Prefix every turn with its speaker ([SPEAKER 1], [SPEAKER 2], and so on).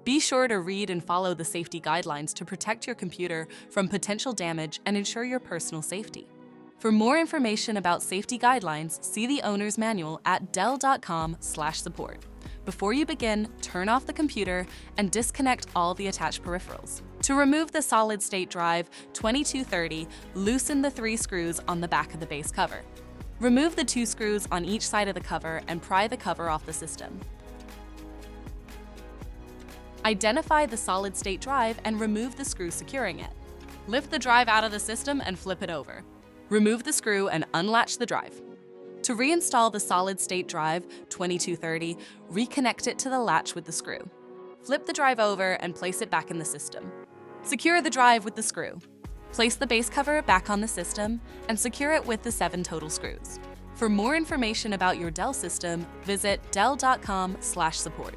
[SPEAKER 1] Be sure to read and follow the safety guidelines to protect your computer from potential damage and ensure your personal safety. For more information about safety guidelines, see the owner's manual at dell.com/support. Before you begin, turn off the computer and disconnect all the attached peripherals. To remove the solid-state drive 2230, loosen the 3 screws on the back of the base cover. Remove the 2 screws on each side of the cover and pry the cover off the system. Identify the solid-state drive and remove the screw securing it. Lift the drive out of the system and flip it over. Remove the screw and unlatch the drive. To reinstall the solid-state drive 2230, reconnect it to the latch with the screw. Flip the drive over and place it back in the system. Secure the drive with the screw. Place the base cover back on the system and secure it with the 7 total screws. For more information about your Dell system, visit dell.com/support.